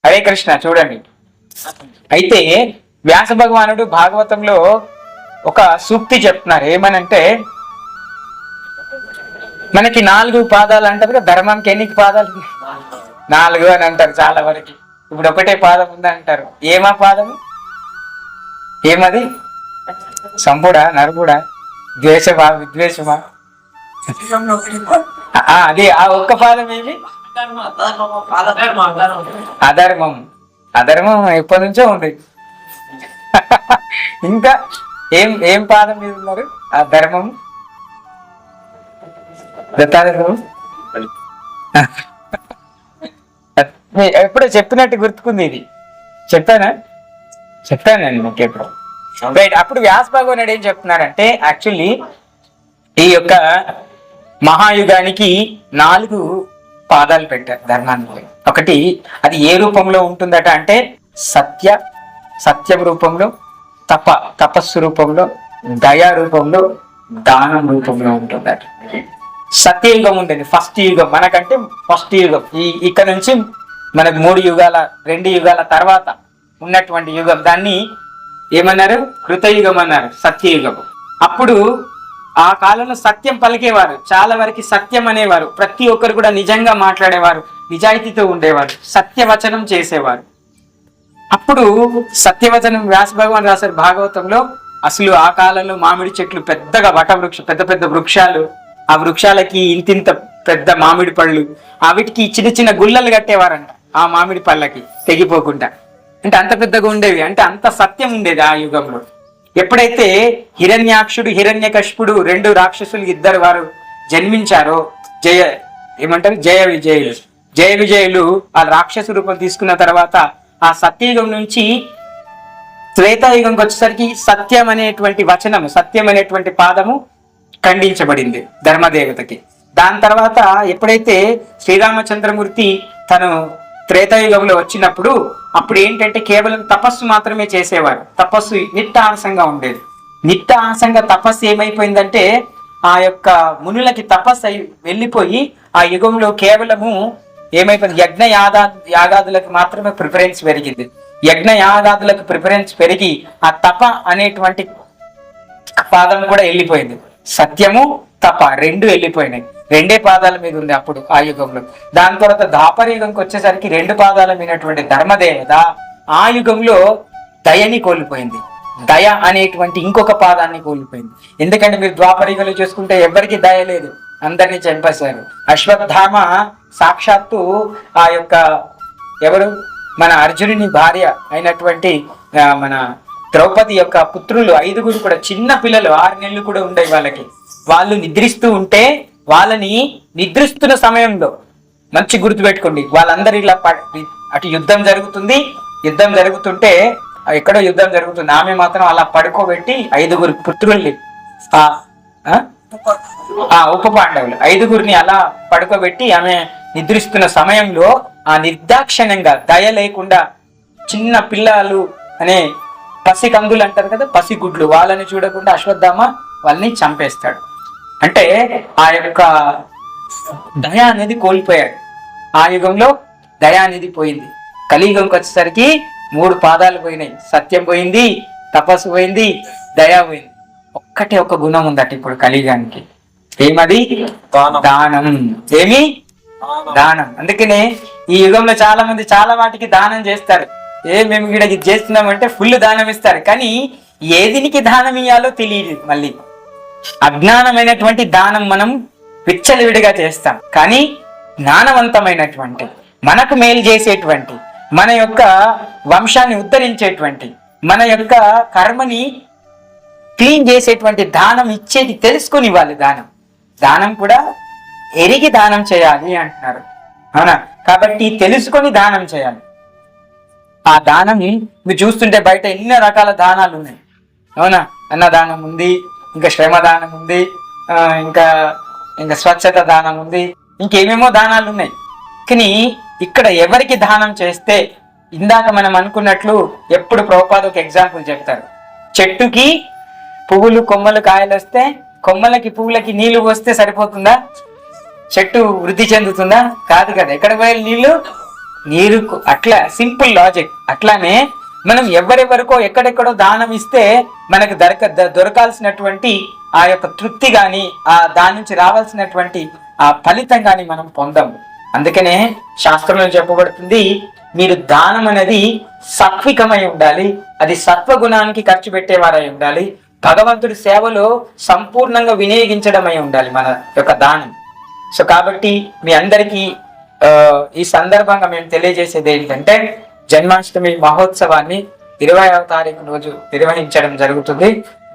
హరే కృష్ణ. చూడండి, అయితే వ్యాస భగవానుడు భాగవతంలో ఒక సూక్తి చెప్తున్నారు. ఏమనంటే, మనకి 4 పాదాలు అంటారు కదా, ధర్మంకి ఎన్ని పాదాలు? 4 అని అంటారు చాలా వరకు. ఇప్పుడు ఒకటే పాదం ఉంది అంటారు. ఏమా పాదము? ఏమది? సంపుడా, నరుపుడా, ద్వేషమా, విద్వేషమా? అదే ఆ ఒక్క పాదం ఏమి? అధర్మం. అధర్మం ఎప్పటి నుంచో ఉంది. ఇంకా ఏం ఏం పాదం మీద ఉన్నారు? ఆ ధర్మం, దత్తాధర్మం. ఎప్పుడో చెప్పినట్టు గుర్తుకుంది. ఇది చెప్పానండి మీకు ఎప్పుడు. రైట్. అప్పుడు వ్యాస భగవానుడు ఏం చెప్తున్నారంటే, యాక్చువల్లీ ఈ యొక్క మహాయుగానికి 4 పాదాలు పెట్టారు ధర్మానికి. ఒకటి, అది ఏ రూపంలో ఉంటుందట అంటే, సత్యం రూపంలో, తపస్సు రూపంలో, దయా రూపంలో, దానం రూపంలో ఉంటుందట. సత్యయుగం ఉంటుంది, ఫస్ట్ యుగం. మనకంటే ఫస్ట్ యుగం. ఇక్కడ నుంచి మనకు 2 యుగాల తర్వాత ఉన్నటువంటి యుగం. దాన్ని ఏమన్నారు? కృతయుగం అన్నారు, సత్యయుగం. అప్పుడు ఆ కాలంలో సత్యం పలికేవారు, చాలా వరకు సత్యం అనేవారు. ప్రతి ఒక్కరు కూడా నిజంగా మాట్లాడేవారు, నిజాయితీతో ఉండేవారు, సత్యవచనం చేసేవారు. అప్పుడు సత్యవచనం వ్యాస భగవాన్ రాశారు భాగవతంలో. అసలు ఆ కాలంలో మామిడి చెట్లు పెద్దగా, పెద్ద పెద్ద వృక్షాలు, ఆ వృక్షాలకి ఇంతింత పెద్ద మామిడి పళ్ళు, వీటికి చిన్న చిన్న గుల్లలు కట్టేవారంట ఆ మామిడి పళ్ళకి తెగిపోకుండా. అంటే అంత పెద్దగా ఉండేవి, అంటే అంత సత్యం ఉండేది ఆ యుగంలో. ఎప్పుడైతే హిరణ్యాక్షుడు, హిరణ్యకశిపుడు 2 రాక్షసులు, ఇద్దరు వారు జన్మించారో, జయ విజయులు ఆ రాక్షసు రూపం తీసుకున్న తర్వాత, ఆ సత్యయుగం నుంచి త్రేతాయుగంకి వచ్చేసరికి సత్యం అనేటువంటి వచనము, సత్యం అనేటువంటి పాదము ఖండించబడింది ధర్మదేవతకి. దాని తర్వాత ఎప్పుడైతే శ్రీరామచంద్రమూర్తి తను త్రేతాయుగంలో వచ్చినప్పుడు, అప్పుడు ఏంటంటే కేవలం తపస్సు మాత్రమే చేసేవారు. తపస్సు నిట్టాంసంగా ఉండేది. నిట్టాంసంగా తపస్సు ఏమైపోయిందంటే, ఆ యొక్క మునులకి తపస్సు వెళ్ళిపోయి ఆ యుగంలో కేవలము ఏమైపోయింది, యాగాదులకు మాత్రమే ప్రిఫరెన్స్ పెరిగింది. యాగాదులకు ప్రిఫరెన్స్ పెరిగి ఆ తప అనేటువంటి పాదం కూడా వెళ్ళిపోయింది. సత్యము, తప 2 వెళ్ళిపోయినాయి. 2 పాదాల మీద ఉంది అప్పుడు ఆ యుగంలో. దాని తర్వాత ద్వాపర యుగంకి వచ్చేసరికి 2 పాదాల మీదటువంటి ధర్మదేవత ఆ యుగంలో దయని కోల్పోయింది. దయ అనేటువంటి ఇంకొక పాదాన్ని కోల్పోయింది. ఎందుకంటే మీరు ద్వాపర యుగంలో చూసుకుంటే ఎవరికి దయ లేదు, అందరినీ చంపేశారు. అశ్వత్థామ సాక్షాత్తు ఆ యొక్క ఎవరు, మన అర్జునుని భార్య అయినటువంటి మన ద్రౌపది యొక్క పుత్రులు 5 కూడా చిన్న పిల్లలు, 6 నెలలు కూడా ఉండేవి వాళ్ళకి. వాళ్ళు నిద్రిస్తూ ఉంటే, వాళ్ళని నిద్రిస్తున్న సమయంలో మంచి గుర్తుపెట్టుకోండి, వాళ్ళందరూ ఇలా అటు యుద్ధం జరుగుతుంటే ఎక్కడో యుద్ధం జరుగుతుంది, ఆమె మాత్రం అలా పడుకోబెట్టి 5 పుత్రుల్ని, ఉప పాండవులు 5 అలా పడుకోబెట్టి ఆమె నిద్రిస్తున్న సమయంలో ఆ నిర్దాక్షిణ్యంగా, దయ లేకుండా, చిన్న పిల్లలు అనే పసి కందులు అంటారు కదా, పసిగుడ్లు, వాళ్ళని చూడకుండా అశ్వత్థామ వాళ్ళని చంపేస్తాడు. అంటే ఆ యొక్క దయ అనేది కోల్పోయాడు. ఆ యుగంలో దయ అనేది పోయింది. కలియుగంకి వచ్చేసరికి 3 పాదాలు పోయినాయి. సత్యం పోయింది, తపస్సు పోయింది, దయ పోయింది. ఒక్కటే ఒక గుణం ఉందట ఇప్పుడు కలియుగానికి. ఏమది? దానం. ఏమి? దానం. అందుకనే ఈ యుగంలో చాలా మంది చాలా వాటికి దానం చేస్తారు. మేము ఇక్కడ ఇది చేస్తున్నామంటే ఫుల్ దానం ఇస్తారు, కానీ ఏదినికి దానం ఇయ్యాలో తెలియదు. మళ్ళీ అజ్ఞానమైనటువంటి దానం మనం విచ్చలవిడిగా చేస్తాం. కానీ జ్ఞానవంతమైనటువంటి, మనకు మేలు చేసేటువంటి, మన యొక్క వంశాన్ని ఉద్ధరించేటువంటి, మన యొక్క కర్మని క్లీన్ చేసేటువంటి దానం ఇచ్చేది తెలుసుకొని ఇవ్వాలి. దానం కూడా ఎరిగి దానం చేయాలి అంటున్నారు. అవునా? కాబట్టి తెలుసుకొని దానం చేయాలి. ఆ దానం మీరు చూస్తుంటే బయట ఎన్నో రకాల దానాలు ఉన్నాయి. అవునా? అన్నదానం ఉంది, ఇంకా శ్రమదానం ఉంది, ఇంకా స్వచ్ఛత దానం ఉంది, ఇంకేమేమో దానాలు ఉన్నాయి. కానీ ఇక్కడ ఎవరికి దానం చేస్తే, ఇందాక మనం అనుకున్నట్లు ఎప్పుడు ప్రభుపాద ఒక ఎగ్జాంపుల్ చెప్తారు. చెట్టుకి పువ్వులు, కొమ్మలు, కాయలు వస్తే, కొమ్మలకి పువ్వులకి నీళ్లు పోస్తే సరిపోతుందా? చెట్టు వృద్ధి చెందుతుందా? కాదు కదా. ఎక్కడ పోయాలి నీళ్లు? నీరు అట్లా సింపుల్ లాజిక్. అట్లానే మనం ఎవరెవరికో ఎక్కడెక్కడో దానం ఇస్తే మనకు దొరకాల్సినటువంటి ఆ యొక్క తృప్తి గాని, ఆ దాని నుంచి రావాల్సినటువంటి ఆ ఫలితం గాని మనం పొందాము. అందుకనే శాస్త్రంలో చెప్పబడుతుంది, మీరు దానం అనేది సాత్వికమై ఉండాలి, అది సత్వగుణానికి ఖర్చు పెట్టేవారై ఉండాలి, భగవంతుడి సేవలో సంపూర్ణంగా వినియోగించడమై ఉండాలి మన యొక్క దానం. సో కాబట్టి మీ అందరికీ ఈ సందర్భంగా మేము తెలియజేసేది ఏంటంటే, జన్మాష్టమి మహోత్సవాన్ని 20వ తారీఖు రోజు నిర్వహించడం జరుగుతుంది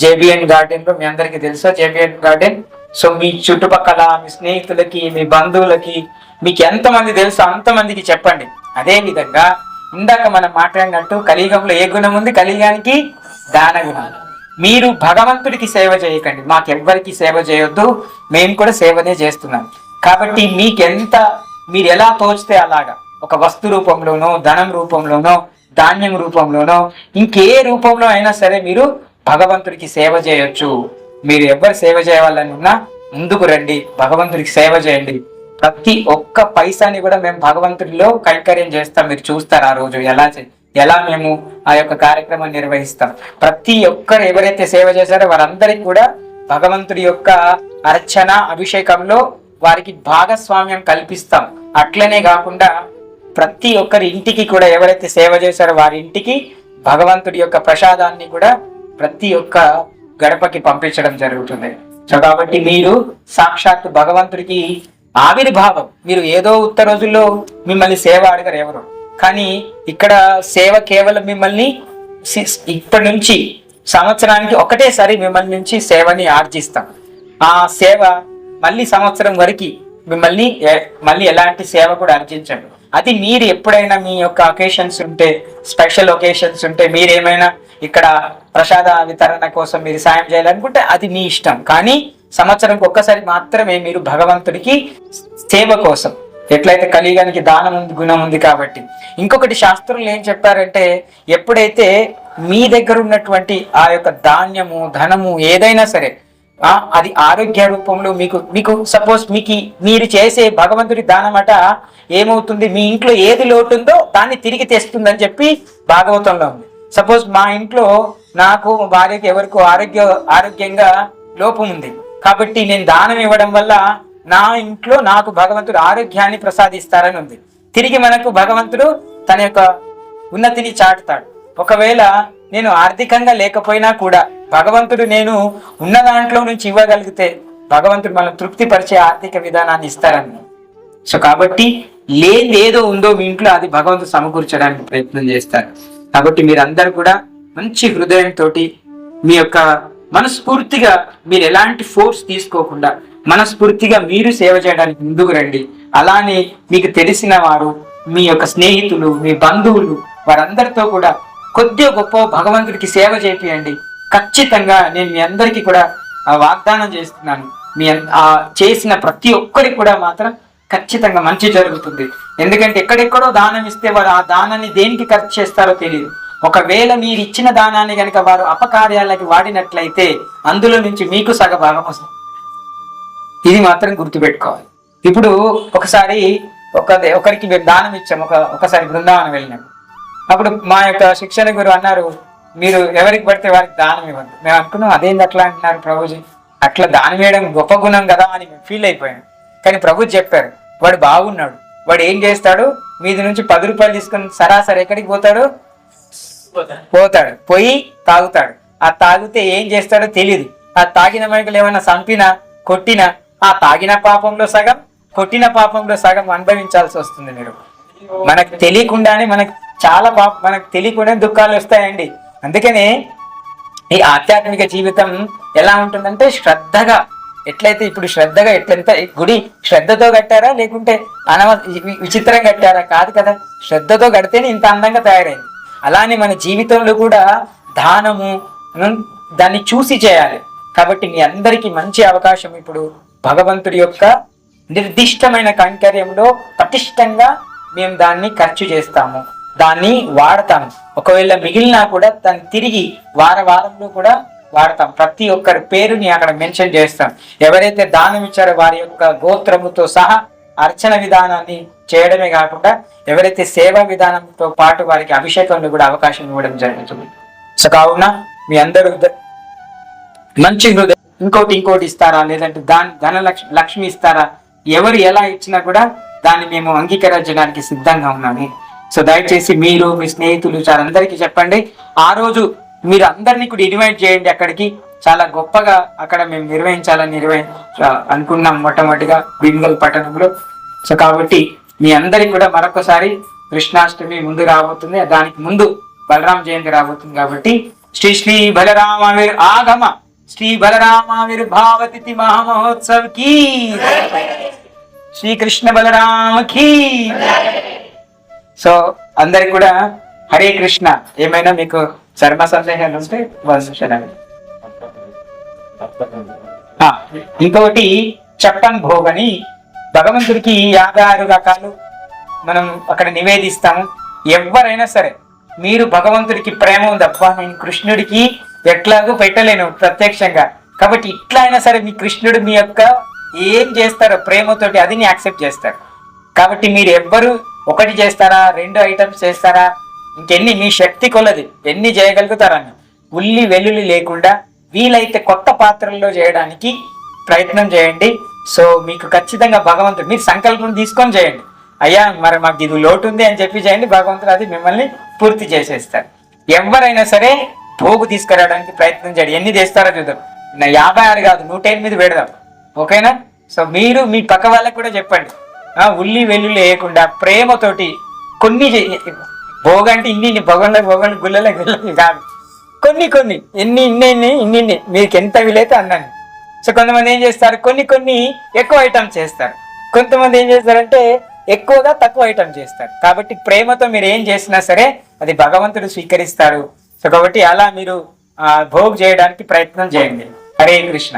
జేబిఎన్ గార్డెన్ లో. మీ అందరికీ తెలుసా జేబిఎన్ గార్డెన్? సో మీ చుట్టుపక్కల మీ స్నేహితులకి, మీ బంధువులకి, మీకు ఎంతమంది తెలుసో అంతమందికి చెప్పండి. అదే విధంగా ఇందాక మనం మాట్లాడినట్టు కలియుగంలో ఏ గుణం ఉంది? కలియుగానికి దాన గుణం. మీరు భగవంతుడికి సేవ చేయకండి, మాకెవ్వరికి సేవ చేయొద్దు, మేము కూడా సేవనే చేస్తున్నాం. కాబట్టి మీరు ఎలా తోచితే అలాగా, ఒక వస్తు రూపంలోనో, ధనం రూపంలోనో, ధాన్యం రూపంలోనో, ఇంకే రూపంలో అయినా సరే మీరు భగవంతుడికి సేవ చేయొచ్చు. మీరు ఎవరు సేవ చేయాలని ఉన్నా ముందుకు రండి, భగవంతుడికి సేవ చేయండి. ప్రతి ఒక్క పైసాని కూడా మేము భగవంతుడిలో కైంకర్యం చేస్తాం. మీరు చూస్తారు ఆ రోజు ఎలా మేము ఆ యొక్క కార్యక్రమం నిర్వహిస్తాం. ప్రతి ఒక్కరు ఎవరైతే సేవ చేశారో వారందరికీ కూడా భగవంతుడి యొక్క అర్చన, అభిషేకంలో వారికి భాగస్వామ్యం కల్పిస్తాం. అట్లనే కాకుండా ప్రతి ఒక్కరి ఇంటికి కూడా ఎవరైతే సేవ చేశారో వారి ఇంటికి భగవంతుడి యొక్క ప్రసాదాన్ని కూడా ప్రతి ఒక్క గడపకి పంపించడం జరుగుతుంది. సో కాబట్టి మీరు సాక్షాత్ భగవంతుడికి ఆవిర్భావం. మీరు ఏదో ఉత్త రోజుల్లో మిమ్మల్ని సేవ అడగరు ఎవరు, కానీ ఇక్కడ సేవ కేవలం మిమ్మల్ని ఇప్పటి నుంచి సంవత్సరానికి ఒకటేసారి మిమ్మల్ని నుంచి సేవని ఆర్జిస్తాం. ఆ సేవ మళ్ళీ సంవత్సరం వరకు మిమ్మల్ని మళ్ళీ ఎలాంటి సేవ కూడా ఆర్జించండి. అది మీరు ఎప్పుడైనా మీ యొక్క ఒకేషన్స్ ఉంటే, స్పెషల్ ఒకేషన్స్ ఉంటే, మీరేమైనా ఇక్కడ ప్రసాద వితరణ కోసం మీరు సాయం చేయాలనుకుంటే అది మీ ఇష్టం. కానీ సంవత్సరంకి ఒక్కసారి మాత్రమే మీరు భగవంతుడికి సేవ కోసం, ఎట్లయితే కలియుగానికి దానం గుణం ఉంది కాబట్టి. ఇంకొకటి శాస్త్రంలో ఏం చెప్పారంటే, ఎప్పుడైతే మీ దగ్గర ఉన్నటువంటి ఆ యొక్క ధాన్యము, ధనము ఏదైనా సరే అది ఆరోగ్య రూపంలో మీకు సపోజ్ మీరు చేసే భగవంతుడి దానమట ఏమవుతుంది, మీ ఇంట్లో ఏది లోటు ఉందో దాన్ని తిరిగి తెస్తుందని చెప్పి భాగవతంలో ఉంది. సపోజ్ మా ఇంట్లో నాకు, భార్యకి, ఎవరికో ఆరోగ్యంగా లోపం ఉంది కాబట్టి నేను దానం ఇవ్వడం వల్ల నా ఇంట్లో నాకు భగవంతుడు ఆరోగ్యాన్ని ప్రసాదిస్తారని ఉంది. తిరిగి మనకు భగవంతుడు తన యొక్క ఉన్నతిని చాటుతాడు. ఒకవేళ నేను ఆర్థికంగా లేకపోయినా కూడా భగవంతుడు నేను ఉన్న దాంట్లో నుంచి ఇవ్వగలిగితే భగవంతుడు మనం తృప్తిపరిచే ఆర్థిక విధానాన్ని ఇస్తారని. సో కాబట్టి ఏదో ఉందో మీ ఇంట్లో అది భగవంతుడు సమకూర్చడానికి ప్రయత్నం చేస్తారు. కాబట్టి మీరందరూ కూడా మంచి హృదయంతో మీ యొక్క మనస్ఫూర్తిగా, మీరు ఎలాంటి ఫోర్స్ తీసుకోకుండా మనస్ఫూర్తిగా మీరు సేవ చేయడానికి ముందుకు రండి. అలానే మీకు తెలిసిన వారు, మీ యొక్క స్నేహితులు, మీ బంధువులు, వారందరితో కూడా కొద్దిగా గొప్ప భగవంతుడికి సేవ చేపియండి. ఖచ్చితంగా నేను మీ అందరికీ కూడా వాగ్దానం చేస్తున్నాను, మీ చేసిన ప్రతి ఒక్కరికి కూడా మాత్రం ఖచ్చితంగా మంచి జరుగుతుంది. ఎందుకంటే ఎక్కడెక్కడో దానం ఇస్తే వారు ఆ దానాన్ని దేనికి ఖర్చు చేస్తారో తెలియదు. ఒకవేళ మీరు ఇచ్చిన దానాన్ని కనుక వారు అపకార్యాలకి వాడినట్లయితే అందులో నుంచి మీకు సగభాగం వస్తుంది. ఇది మాత్రం గుర్తుపెట్టుకోవాలి. ఇప్పుడు ఒకసారి ఒకరికి మేము దానం ఇచ్చాము. ఒకసారి బృందావనం వెళ్ళినాము. అప్పుడు మా యొక్క శిక్షణ గురువు అన్నారు, మీరు ఎవరికి పడితే వారికి దానం ఇవ్వద్దు. మేము అనుకున్నాం, అదేంటి అట్లా అంటున్నారు ప్రభుజీ, అట్లా దానం వేయడం గొప్ప గుణం కదా అని మేము ఫీల్ అయిపోయాం. కానీ ప్రభు చెప్పారు, వాడు బాగున్నాడు, వాడు ఏం చేస్తాడు, మీది నుంచి 10 రూపాయలు తీసుకుని సరాసరి ఎక్కడికి పోతాడు, పోయి తాగుతాడు. ఆ తాగితే ఏం చేస్తాడో తెలియదు. ఆ తాగిన మైకులు ఏమైనా చంపినా, కొట్టినా, ఆ తాగిన పాపంలో సగం, కొట్టిన పాపంలో సగం అనుభవించాల్సి వస్తుంది. మీరు మనకు తెలియకుండానే మనకు తెలియకుండా దుఃఖాలు వస్తాయండి. అందుకనే ఈ ఆధ్యాత్మిక జీవితం ఎలా ఉంటుందంటే శ్రద్ధగా, ఎట్లయితే ఇప్పుడు శ్రద్ధగా ఎట్లంతా గుడి శ్రద్ధతో కట్టారా లేకుంటే విచిత్రంగా కట్టారా? కాదు కదా, శ్రద్ధతో కడితేనే ఇంత అందంగా తయారైంది. అలానే మన జీవితంలో కూడా దానము దాన్ని చూసి చేయాలి. కాబట్టి మీ అందరికీ మంచి అవకాశం. ఇప్పుడు భగవంతుడి యొక్క నిర్దిష్టమైన కైంకర్యంలో పటిష్టంగా మేము దాన్ని ఖర్చు చేస్తాము, దాన్ని వాడతాము. ఒకవేళ మిగిలినా కూడా దాన్ని తిరిగి వారంలో కూడా వాడతాం. ప్రతి ఒక్కరి పేరుని అక్కడ మెన్షన్ చేస్తాం. ఎవరైతే దానం ఇచ్చారో వారి యొక్క గోత్రముతో సహా అర్చన విధానాన్ని చేయడమే కాకుండా ఎవరైతే సేవా విధానంతో పాటు వారికి అభిషేకంలో కూడా అవకాశం ఇవ్వడం జరుగుతుంది. సో కావున మీ అందరూ మంచి హృదయం, ఇంకోటి ఇస్తారా, లేదంటే ధన లక్ష్మి ఇస్తారా, ఎవరు ఎలా ఇచ్చినా కూడా దాన్ని మేము అంగీకరించడానికి సిద్ధంగా ఉన్నాము. సో దయచేసి మీరు మీ స్నేహితులు చాలా అందరికీ చెప్పండి. ఆ రోజు మీరు అందరినీ కూడా ఇన్వైట్ చేయండి అక్కడికి. చాలా గొప్పగా అక్కడ మేము అనుకున్నాం మొట్టమొదటిగా భీమ్గల్ పట్టణంలో. సో కాబట్టి మీ అందరికి కూడా మరొకసారి కృష్ణాష్టమి ముందు రాబోతుంది, దానికి ముందు బలరామ జయంతి రాబోతుంది. కాబట్టి శ్రీ శ్రీ బలరామావిర్ ఆగమ శ్రీ బలరామావిర్ భావతిథి మహామహోత్సవ్ కీ, శ్రీకృష్ణ బలరామ కీ. సో అందరికి కూడా హరే కృష్ణ. ఏమైనా మీకు చర్మ సందేహాలు ఉంటే ఇంకొకటి చప్పన్ భోగ్ అని భగవంతుడికి 56 రకాలు మనం అక్కడ నివేదిస్తాము. ఎవరైనా సరే మీరు భగవంతుడికి ప్రేమ ఉంది, అబ్బా నేను కృష్ణుడికి ఎట్లాగో పెట్టలేను ప్రత్యక్షంగా, కాబట్టి ఇట్లా అయినా సరే మీ కృష్ణుడు మీ యొక్క ఏం చేస్తారో ప్రేమతోటి అది యాక్సెప్ట్ చేస్తారు. కాబట్టి మీరు ఎవ్వరు ఒకటి చేస్తారా, 2 ఐటమ్స్ చేస్తారా, ఇంకెన్ని మీ శక్తి కొలది ఎన్ని చేయగలుగుతారని ఉల్లి వెల్లుల్లి లేకుండా వీలైతే కొత్త పాత్రల్లో చేయడానికి ప్రయత్నం చేయండి. సో మీకు ఖచ్చితంగా భగవంతుడు, మీరు సంకల్పం తీసుకొని చేయండి. అయ్యా మరి మాకు ఇది లోటు ఉంది అని చెప్పి చేయండి, భగవంతుడు అది మిమ్మల్ని పూర్తి చేసేస్తారు. ఎవరైనా సరే భోగు తీసుకురావడానికి ప్రయత్నం చేయండి. ఎన్ని చేస్తారో చూద్దాం. 56 కాదు 108 పెడదాం, ఓకేనా? సో మీరు మీ పక్క వాళ్ళకి కూడా చెప్పండి, ఉల్లి వెల్లుల్లి వేయకుండా ప్రేమతోటి కొన్ని భోగ అంటే ఇన్ని భోగంలో గుళ్ళలే కాదు, కొన్ని ఇన్ని మీకు ఎంత వీలైతే అన్నాను. సో కొంతమంది ఏం చేస్తారు, కొన్ని ఎక్కువ ఐటమ్స్ చేస్తారు, కొంతమంది ఏం చేస్తారంటే ఎక్కువగా తక్కువ ఐటమ్ చేస్తారు. కాబట్టి ప్రేమతో మీరు ఏం చేసినా సరే అది భగవంతుడు స్వీకరిస్తాడు. సో కాబట్టి అలా మీరు భోగ్ చేయడానికి ప్రయత్నం చేయండి. హరే కృష్ణ.